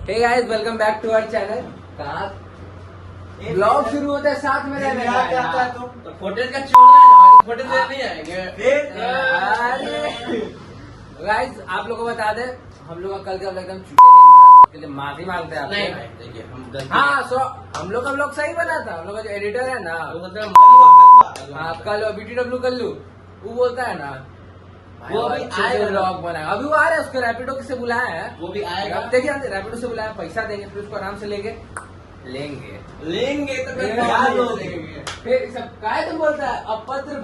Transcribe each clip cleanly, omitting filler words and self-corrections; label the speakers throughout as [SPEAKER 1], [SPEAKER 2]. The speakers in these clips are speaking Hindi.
[SPEAKER 1] Hey guys welcome back to our channel. कहाँ ब्लॉग शुरू होता है साथ में रहने का तो फुटेज का छोड़ना है ना, फुटेज नहीं आएंगे। गाइस आप लोगों को बता दे, हम लोग कल का एकदम चुके नहीं, उसके लिए माफी मांगते हैं। देखिए हाँ हम लोग का ब्लॉग सही बना था। हम लोग का जो एडिटर है ना, हाँ कल BTW कल्लू वो बोलता है ना वो भी आएगा ब्लॉग बनाएगा। अभी वो आ रहा है, उसको रैपिडो से बुलाया है, वो भी आएगा। देखिए रैपिडो से बुलाया, पैसा देंगे फिर उसको आराम से लेंगे तो फिर सब काय तुम बोलता है अपत्र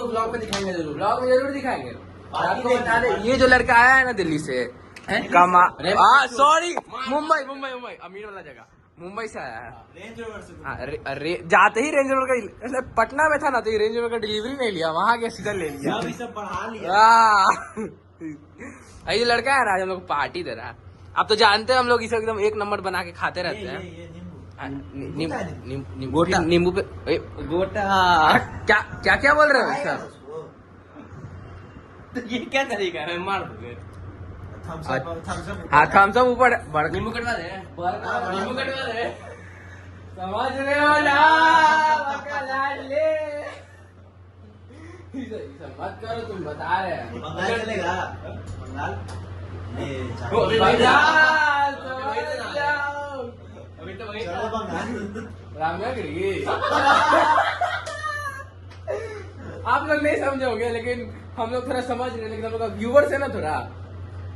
[SPEAKER 1] ब्लॉग में दिखाएंगे, जरूर दिखाएंगे। आपको बता दे ये जो लड़का आया है ना दिल्ली से सॉरी मुंबई अमीर वाला जगह मुंबई से आया है। रेंज रोवर से जाते ही रेंज रोवर का पटना में था ना, तो ये रेंज रोवर का डिलीवरी नहीं लिया, वहाँ के सीधा ले लिया। अभी सब बढ़ा लिया। ये लड़का है ना आज हम लोग पार्टी दे रहा है। आप तो जानते हैं हम लोग इसे एकदम एक नंबर बना के खाते रहते हैं। नींबू पे गोटा क्या क्या बोल रहे हो सर? ये क्या तरीका है, मार दोगे। हाँ थम्स अप ऊपर नींबू कटवा दे, समझ रहे हो ना? मत करो, तुम बता रहे हैं बंगाल चलेगा। रामनगरी आप लोग नहीं समझोगे, लेकिन हम लोग थोड़ा समझ रहे हैं। लेकिन हम लोग का व्यूवर्स है ना, थोड़ा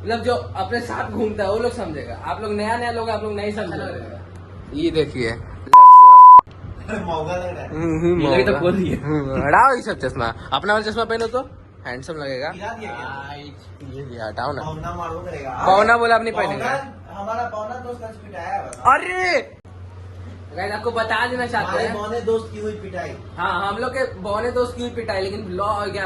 [SPEAKER 1] मतलब जो अपने साथ घूमता है वो लोग समझेगा। आप लोग नया लोग, आप लोग नहीं समझेगा। ये देखिए हटाओ ये सब चश्मा, अपना वाला चश्मा पहनो तो हैंडसम लगेगा। ये हटाओ ना, पौना बोला अपनी पहनेगा। हमारा पौना दोस्त पिटाया। अरे गाइस आपको बता देना चाहते हैं, बौने दोस्त की हुई पिटाई। हाँ हम लोग के बौने दोस्त की हुई पिटाई, लेकिन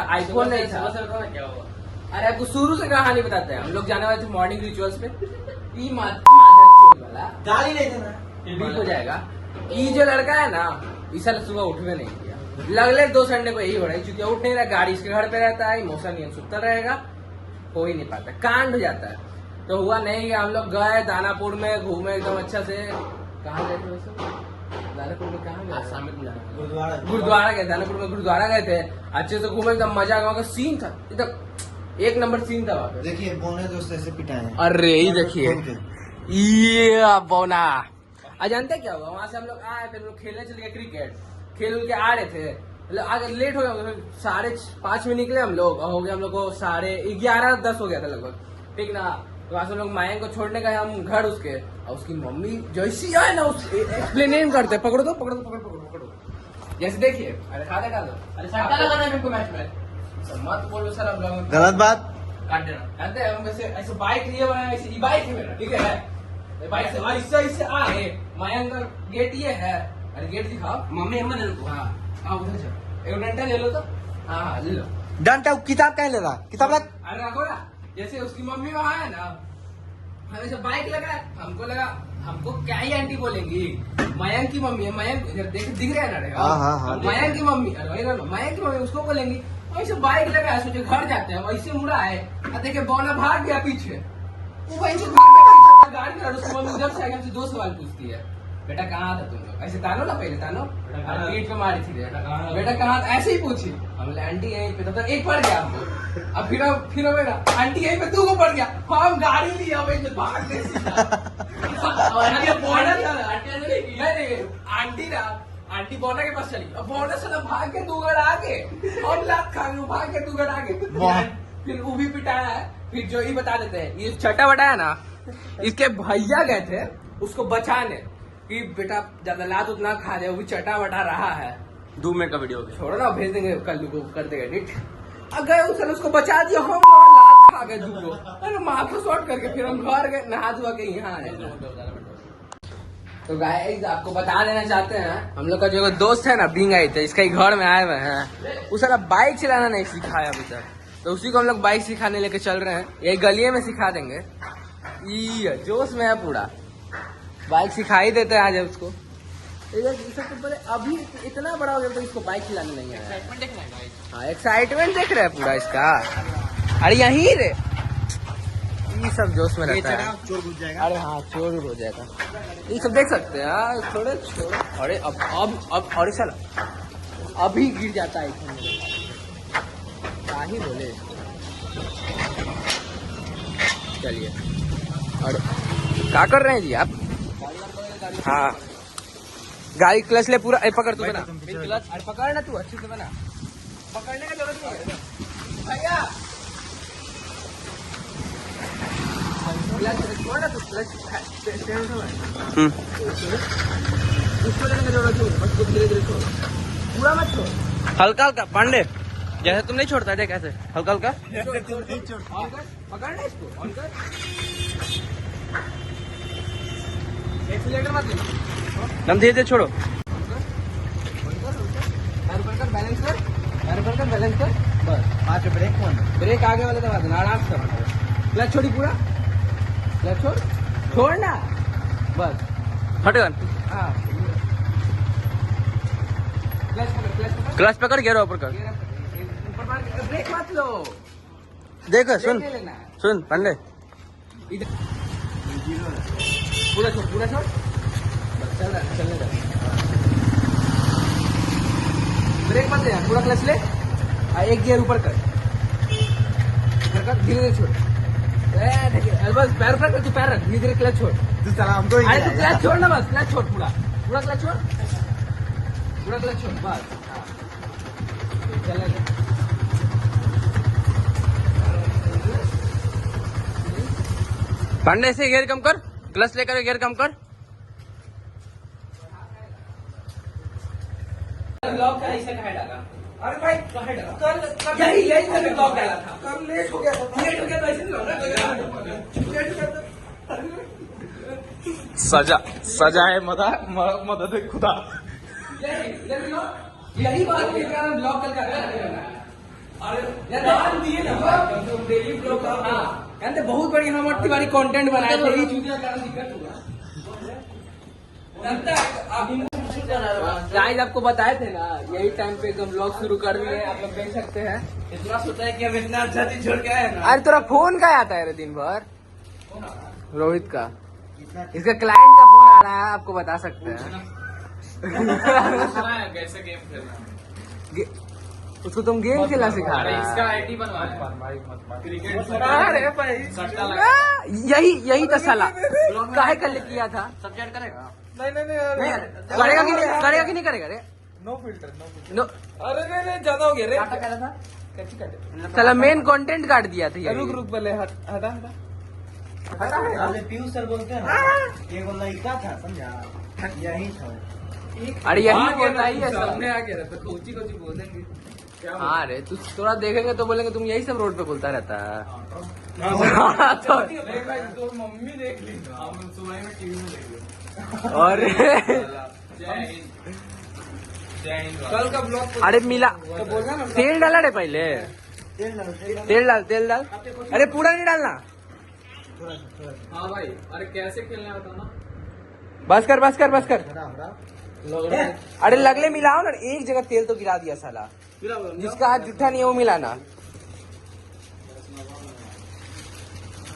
[SPEAKER 1] आईफोन नहीं था। क्या हुआ? अरे आपको शुरू से कहानी बताते हैं। हम लोग जाने वाले थे मॉर्निंग रिचुअल्स पे। वाला गाड़ी नहीं देना बीप हो जाएगा। ये जो लड़का है ना, इस साल सुबह उठवे नहीं किया। लगले 2 संडे को यही हो रहा है, क्योंकि उठ नहीं रहा, गाड़ी इसके घर पे रहता है, इमोशन नहीं सुता रहेगा, हो ही नहीं पाता, कांड हो जाता है। तो हुआ नहीं कि हम लोग गए दानापुर में घूमे एकदम अच्छा से। कहाँ गए थे वैसे? दानापुर में कहाँ गए? गुरुद्वारा गए, दानापुर में गुरुद्वारा गए थे, अच्छे से घूमे, एकदम मजा। वहाँ का सीन था एकदम एक नंबर सीन था वहाँ पे। देखिए बोने दोस्त ऐसे पिटाए। अरे ये देखिए ये बोना। आज जानते क्या हुआ? वहाँ से हम लोग आए, फिर लोग खेलने चले गए क्रिकेट। खेल के आ रहे थे, मतलब आगे लेट हो गया, 5:30 में निकले हम लोग, हो गया हम लोग को 11:30-10 हो गया था लगभग, ठीक ना। तो वहाँ से हम लोग मायन को छोड़ने गए हम घर उसके, और उसकी मम्मी जैसी है ना एक्सप्लेन करते पकड़ो जैसे देखिए। अरे खा दे अरे सट्टा लगाना है मेरे को मैच में, मत बोलो सर। अब गलत बात काट देना। जानते हैं हम ऐसे बाइक लिए बनाया, ऐसे ई बाइक है मेरा, ठीक है। बाइक से इससे आए मयंक गेट ये है। अरे गेट दिखाओ मम्मी अम्मा ने लो। हाँ उधर जाओ, एक डंडा ले लो तो। हाँ ले लो डंडा। किताब क्या ले रहा? किताब रख। अरे रखो ना। जैसे उसकी मम्मी वहाँ है ना, हमें से बाइक लगा, हमको लगा हमको क्या ही आंटी बोलेंगी। मयंक की मम्मी है, मयंक देख दिख रहा है ना, मयंक की मम्मी, मयंक की मम्मी उसको बोलेंगी। वैसे बाइक लगा सोचे घर जाते हैं, वैसे मुड़ा है, देखिए बौना भाग गया पीछे। वो वहीं से भाग गया पीछे गाड़ी में, उसकी मम्मी उधर से आगे हमसे 2 सवाल पूछती है, बेटा कहाँ था तुम लोग? ऐसे तानो ना, पहले तानो पीठ पे मारी थी, बेटा कहाँ? ऐसे ही पूछी हम, आंटी यहीं पे। तो एक पड़ गया हमको। अब फिर बेटा आंटी यहीं पे, तू को पड़ गया। हम गाड़ी लिया वहीं से भाग गए। आंटी बोना के पास चली, अब बोना से भाग के 2 गड़ आगे, हम लात खा गए, भाग के 2 गड़ आगे। फिर वो भी पिटाया है। फिर जो ही बता देते हैं, ये छठा बटा है ना, इसके भैया गए थे उसको बचाने कि बेटा ज्यादा लात उतना खा जाए, वो भी चटा वटा रहा है। 2 मिनट का वीडियो छोड़ो ना, भेज देंगे कल को, कर देगा एडिट। गए उसको बचा दिया, हम लात खा गए 2 लोग। अरे माथा शॉर्ट करके फिर हम घर गए, नहा धुआ के यहाँ आए। तो गाइस आपको बता देना चाहते हैं, हम लोग का जो दोस्त है ना बिंग आई थे, इसका घर में आए हुए हैं। उस बाइक चलाना नहीं सिखाया अभी तक, तो उसी को हम लोग बाइक सिखाने लेके चल रहे हैं। यही गलिये में सिखा देंगे। ये जोश में है पूरा, बाइक सिखा ही देते हैं आज उसको। अभी इतना बड़ा हो गया तो इसको बाइक चलाने नहीं आया। एक्साइटमेंट देख रहे हैं। हाँ एक्साइटमेंट देख रहे हैं पूरा इसका। अरे यहीं रे ये सब जोश में रहता है।
[SPEAKER 2] चोर घुस जाएगा।
[SPEAKER 1] अरे हाँ, चोर हो जाएगा। ये सब देख सकते हैं यार, थोड़े छोड़ो। अरे अब अरे साला अभी गिर जाता है इसमें। क्या ही बोले इसको। चलिए, और क्या कर रहे हैं जी आप? हाँ, गाड़ी क्लच ले पूरा। पकड़ तू, बना क्लच। अरे पकड़ ना तू, अच्छे से बना। पकड़ने का जरूरत नहीं है भैया। छोड़ ना तू, क्लच उसको लेने की जरूरत नहीं, बस धीरे धीरे छोड़, पूरा मत छोड़, हल्का हल्का। पांडे जैसे तुम नहीं छोड़ता है कैसे, हल्का हल्का पकड़ना इसको, ऑन कर। एक्सीलेटर मत लेना, हम धीरे धीरे छोड़ो। बैलेंस कर, बैलेंस कर, बस।
[SPEAKER 2] पाँच
[SPEAKER 1] ब्रेक आगे वाले दबा देना, आराम से दबा। क्लच छोड़ी पूरा, क्लच छोड़ ना, बस हटेगा। हाँ, क्लच पकड़, गियर ऊपर कर, ब्रेक मत लो। देखो सुन पांडे, पूरा छोड़, बस चलने दे। ब्रेक मत ले, पूरा क्लच ले, एक गियर ऊपर कर, धीरे धीरे छोड़। बस पैर रख, तू पैर रख, धीरे धीरे क्लच छोड़। अरे तू क्लच छोड़ ना, बस क्लच छोड़, पूरा क्लच छोड़, बस। चलने दे। पांडे से गियर कम कर, क्लच लेकर गियर कम कर। ब्लॉक का ऐसे कहाँ डाला? अरे भाई कहाँ डाला? यही मैंने ब्लॉक डाला था। कल लेट हो गया तो ऐसे नहीं होगा।
[SPEAKER 2] सजा है मदद खुदा।
[SPEAKER 1] यही बात के कारण ब्लॉक कर डेली ब्लॉग। कहते बहुत बढ़िया हमारे तिवारी कंटेंट बनाए थे, यही चूतिया कारण दिक्कत हुआ। गाइस आपको बताए थे ना, यही टाइम पे हम ब्लॉग शुरू कर दिए, आप लोग देख सकते हैं। इतना सोचा है कि हम इतना अच्छा चीज छोड़ के आए ना। अरे तेरा फोन का आता है रे दिन भर? रोहित का, इसका क्लाइंट का फोन आ रहा है, आपको बता सकते हैं।
[SPEAKER 3] कैसे गेम खेलना,
[SPEAKER 1] उसको तुम गेम खेलना सिखा रहे हो।
[SPEAKER 3] इसका आईडी बनवा क्रिकेट।
[SPEAKER 1] अरे भाई यही तो साला काहे कल किया था। सब्जेक्ट करेगा? नहीं करेगा कि नहीं करेगा रे?
[SPEAKER 2] No filter
[SPEAKER 1] no.
[SPEAKER 2] अरे नहीं ज्यादा हो गया रे।
[SPEAKER 1] काटा कह रहा था, साला मेन कंटेंट काट दिया था।
[SPEAKER 2] रुक पहले हटा
[SPEAKER 4] पीयूष सर बोलते हैं ना, ये वो लड़का था, समझा, यही था।
[SPEAKER 1] अरे यही बोलता ही है,
[SPEAKER 2] सामने आके रहता, कोची बोलेंगे।
[SPEAKER 1] हाँ रे, तू थोड़ा देखेंगे तो बोलेंगे तुम यही सब रोड पे बोलता रहता है।
[SPEAKER 2] तो मम्मी देख ली, हम सुबह में टीवी में देख ली।
[SPEAKER 1] और
[SPEAKER 2] कल का ब्लॉग।
[SPEAKER 1] अरे मिला, तेल डाला रे पहले, तेल डाल। अरे पूरा नहीं डालना।
[SPEAKER 3] हाँ भाई, अरे कैसे खेलना होता ना।
[SPEAKER 1] बस कर। अरे लगले मिलाओ ना, एक जगह तेल तो गिरा दिया साला। जिसका हाथ जूठा नहीं है वो मिलाना।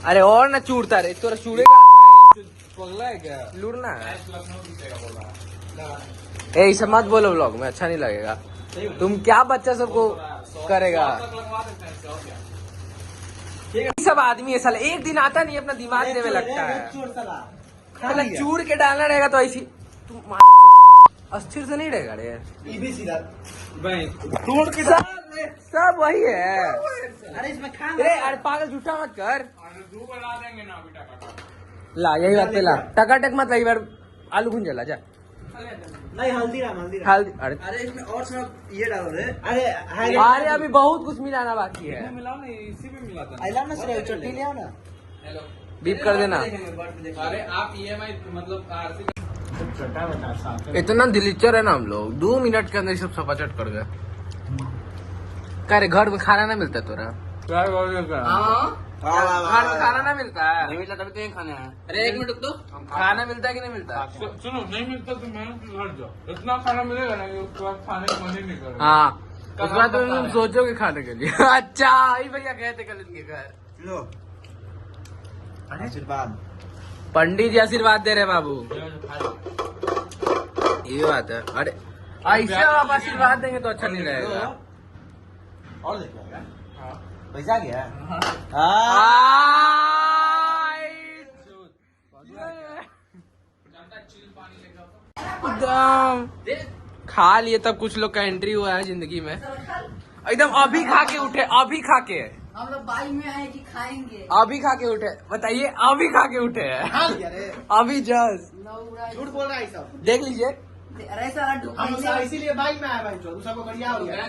[SPEAKER 1] अरे और ना चूड़ता रे, तोरा चूड़ेगा
[SPEAKER 2] पगला है क्या?
[SPEAKER 1] लूड़ना है। ए सब मत बोलो व्लॉग में, अच्छा नहीं लगेगा। तुम क्या बच्चा सबको करेगा। सब आदमी है साला, एक दिन आता नहीं अपना दिमाग देवे लगता है। चूड़ के डालना रहेगा तो ऐसी तुम अस्थिर से नहीं रहेगा रे।
[SPEAKER 2] तोड़ के
[SPEAKER 1] सब वही है।
[SPEAKER 4] अरे इसमें खा
[SPEAKER 1] अरे पागल झूठा मत कर।
[SPEAKER 3] बना देंगे ना बेटा।
[SPEAKER 1] ला यही बात पे ला, टकाटक मत ला, बार आलू भुंजा ला जा।
[SPEAKER 4] नहीं हल्दीराम।
[SPEAKER 1] हल्दी।
[SPEAKER 4] अरे इसमें और सब ये डालो रे। अरे
[SPEAKER 1] अभी बहुत कुछ मिलाना बाकी है।
[SPEAKER 2] मिलाओ ना, इसी में मिला था।
[SPEAKER 4] आइला ना सर, चट्टी ले आओ ना।
[SPEAKER 3] हेलो,
[SPEAKER 1] बीप कर देना।
[SPEAKER 3] अरे आप EMI मतलब आरसी
[SPEAKER 1] इतना दिलीचर है ना हम लोग, 2 मिनट के अंदर सब सपाचट कर गए। क्या रे, घर में खाना ना मिलता तोरा? घर में खाना ना मिलता है? नहीं मिलता तभी तो यही खाना है। अरे 1 मिनट रुक तो, खाना मिलता है कि नहीं मिलता?
[SPEAKER 3] सुनो, नहीं मिलता तो मैं घर जाओ, इतना खाना मिलेगा ना कि उसके बाद खाने का मन ही नहीं करेगा।
[SPEAKER 1] हाँ, उसके बाद तुम सोचोगे खाने के लिए। अच्छा, ही भैया गए थे कल इनके घर।
[SPEAKER 4] लो आशीर्वाद।
[SPEAKER 1] पंडित जी आशीर्वाद दे रहे बाबू, ये बात है। अरे ऐसे आप आशीर्वाद देंगे तो अच्छा नहीं रहेगा।
[SPEAKER 4] और देखो पैसा गया।
[SPEAKER 1] एकदम खा लिए तब कुछ लोग का एंट्री हुआ है जिंदगी में। एकदम अभी खा के उठे, अभी खा के
[SPEAKER 5] हम लोग बाइक में आए कि खाएंगे।
[SPEAKER 1] अभी खा के उठे, बताइए अभी खा के उठे हैं अभी जस्ट।
[SPEAKER 4] झूठ बोल रहा है सब।
[SPEAKER 1] देख लीजिए
[SPEAKER 5] अरे साला
[SPEAKER 4] हम इसीलिए बाइक में आए भाई, दूसरा को बढ़िया हो गया।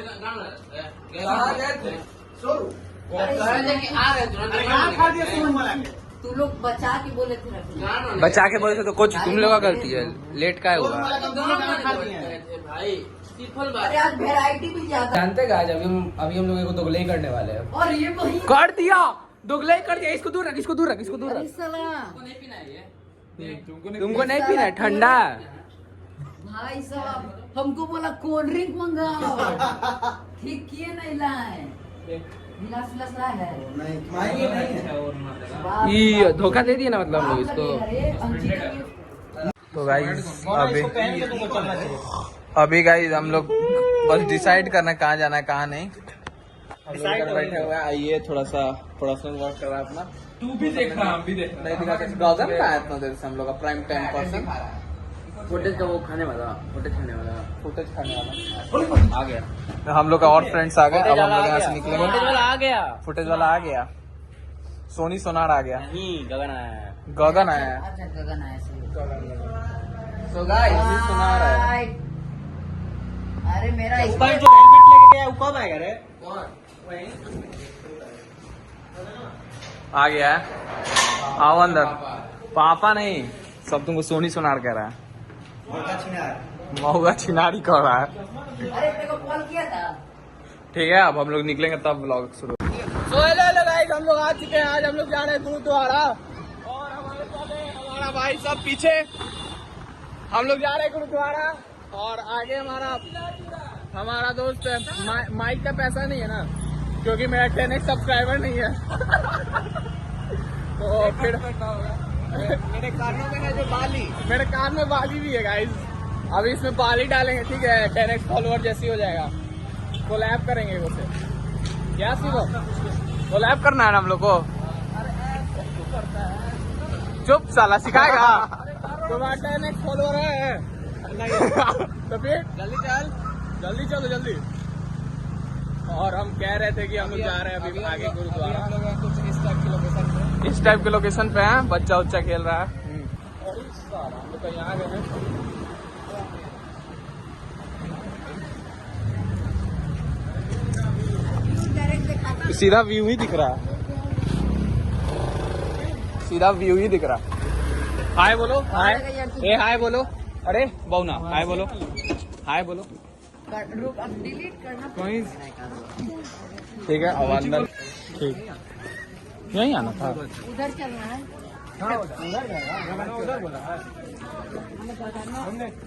[SPEAKER 4] कहाँ खा दिया सुमन वाला के?
[SPEAKER 5] तू लोग बचा के बोले थे रखने।
[SPEAKER 1] बचा के बोले थे तो कुछ तुम लोग का गलती है, लेट का
[SPEAKER 4] सुमन
[SPEAKER 1] हुआ।
[SPEAKER 4] वाला कंपनी में खा दिए हैं।
[SPEAKER 5] अरे आज वेराइटी भी ज्यादा।
[SPEAKER 1] जानते हैं आज अभी हम लोग को दोगले ही करने वाले हैं।
[SPEAKER 5] और ये वही
[SPEAKER 1] कर दिया, दोगले ही कर दिया। इसको दूर रख, इसको दूर रख, इसको दूर
[SPEAKER 5] अरे
[SPEAKER 1] रख।
[SPEAKER 5] साला
[SPEAKER 1] तुमको नहीं पीना है, ठंडा है।
[SPEAKER 5] भाई साहब हमको बोला कोल्ड ड्रिंक मंगाओ, ठीक किए नहीं लाए। गिलास विलास लाए है?
[SPEAKER 4] नहीं मायने नहीं है।
[SPEAKER 5] बाप
[SPEAKER 1] ये
[SPEAKER 5] रे बाप।
[SPEAKER 1] धोखा दे दिया ना मतलब हम लोग इसको।
[SPEAKER 5] अरे अंजी का
[SPEAKER 1] तो गाइस अभी
[SPEAKER 4] इसको पहन के तुमको चलना चाहिए।
[SPEAKER 1] अभी गाइस हम लोग बस डिसाइड करना कहाँ जाना है कहाँ नहीं। हम लोग इधर बैठे हुए हैं। आइए थोड़ा सा पर्सनल वर्क कर रहा है अपना।
[SPEAKER 3] तू भी देख रहा, हम भी देख रहा।
[SPEAKER 1] नहीं दिखा कैसे गौतम का है इतना देर से हम लोग का प्राइम टाइम पर्सन। फुटेज का वो खाने वाला, फुटेज खाने वाला आ गया। हम लोग का और फ्रेंड्स आ गए। अब हम लोग यहाँ से निकलेंगे। फुटेज वाला आ गया, फुटेज वाला आ गया। सोनी सोनार आ गया, गगन आया, गगन आया।
[SPEAKER 5] अच्छा गगन आया सही।
[SPEAKER 1] तो गाइस सोनार है।
[SPEAKER 5] अरे मेरा
[SPEAKER 4] ऊपर जो हेलमेट लेके गया वो कब आएगा रे?
[SPEAKER 1] आ गया है, आओ अंदर। पापा नहीं, सब तुमको सोनी सोनार कह रहा है। महुआ छिनारी कह रहा है।
[SPEAKER 5] अरे तेरे को कॉल किया था।
[SPEAKER 1] ठीक है, अब हम लोग निकलेंगे तब व्लॉग शुरू। सो हेलो गाइस, हम लोग आ चुके हैं। आज हम लोग जा रहे हैं गुरुद्वारा और हमारे साथ है हमारा भाई सब पीछे। हम लोग जा रहे हैं गुरुद्वारा और आगे हमारा दोस्त है। माइक का पैसा नहीं है ना, क्योंकि मेरा 10x सब्सक्राइबर नहीं है। तो फिर
[SPEAKER 4] मेरे कानों में है जो बाली।
[SPEAKER 1] मेरे कान में बाली भी है गाइस। अभी इसमें बाली डालेंगे, ठीक है। 10x फॉलोअर जैसी हो जाएगा। कोलैब करेंगे उसे। क्या सीखो, कोलैब करना है ना हम लोग को। चुप साला, सिखाएगा। तुम्हारा 10x फॉलोअर है तो फिर जल्दी चलो जल्दी। और हम कह रहे थे कि हम लोग जा रहे हैं अभी आगे गुरुद्वारा।
[SPEAKER 4] कुछ इस
[SPEAKER 1] इस टाइप
[SPEAKER 4] टाइप की लोकेशन
[SPEAKER 1] के लोकेशन पे हैं, बच्चा उच्चा खेल रहा है। हम लोग कहीं आ गए हैं। सीधा व्यू ही दिख रहा है, सीधा व्यू ही दिख रहा है। हाय बोलो, हाय। ए हाय बोलो। अरे बहुना हाय बोलो, हाय बोलो।
[SPEAKER 5] रुक अब डिलीट करना।
[SPEAKER 1] कहीं ठीक है, अब अंदर ठीक यहीं आना था।
[SPEAKER 5] उधर चलना है।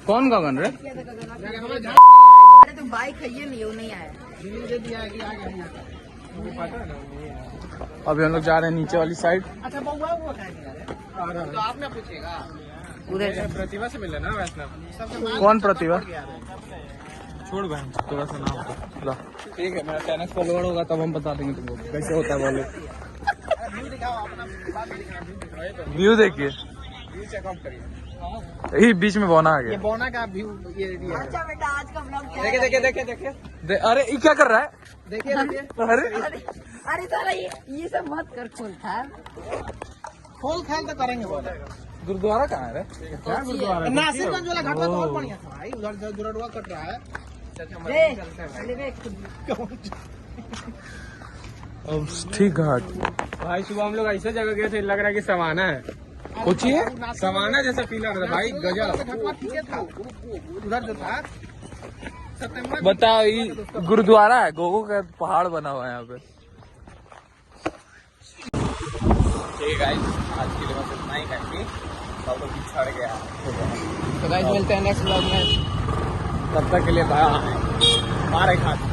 [SPEAKER 1] कौन गगन रे?
[SPEAKER 5] अरे तो बाइक है ये नहीं, वो नहीं आया।
[SPEAKER 1] अभी हम लोग जा रहे हैं नीचे वाली साइड।
[SPEAKER 4] अच्छा बउआ वो खाएंगे। तो आपने पूछेगा
[SPEAKER 5] उधर
[SPEAKER 4] प्रतिभा से मिले ना वैष्णव।
[SPEAKER 1] कौन प्रतिभा?
[SPEAKER 3] छोड़ भाई, थोड़ा सा नाम
[SPEAKER 1] लो, ठीक है। मेरा 10x फॉलोअर होगा तब हम बता देंगे तुमको कैसे होता है। बोलो व्यू देखिए,
[SPEAKER 4] चेकआउट करिए।
[SPEAKER 1] यही बीच में बोना आ
[SPEAKER 4] ये
[SPEAKER 1] गया।
[SPEAKER 4] बोना का व्यू ये दिया।
[SPEAKER 5] अच्छा बेटा आज का ब्लॉग क्या
[SPEAKER 4] देखिए
[SPEAKER 5] है?
[SPEAKER 4] देखिए देखिए देखिए
[SPEAKER 1] अरे ये क्या कर रहा है?
[SPEAKER 4] देखिए देखिए।
[SPEAKER 1] अरे
[SPEAKER 5] अरे साला ये सब मत कर। खोल था
[SPEAKER 4] खोल खाल तो करेंगे बोला।
[SPEAKER 1] गुरुद्वारा कहाँ है रे?
[SPEAKER 4] नासिरगंज वाला घाट तो और बढ़िया था भाई। उधर दुरडुआ कट रहा है।
[SPEAKER 1] अब ठीक घाट।
[SPEAKER 3] भाई सुबह हम लोग ऐसे जगह गए थे, लग रहा है कि समाना है।
[SPEAKER 1] कुछ ही है,
[SPEAKER 3] समाना जैसा फील लग रहा है भाई, गजब।
[SPEAKER 4] उधर जो था
[SPEAKER 1] बताओ। ये गुरुद्वारा है, गोगो का पहाड़ बना हुआ है यहाँ पे। ठीक है गाइस, आज के लिए बस इतना ही काफी। सब लोग छड़ गया। तो गाइस मिलते हैं नेक्स्ट ब्लॉग में, तब तक के लिए बाय। मारे खाते।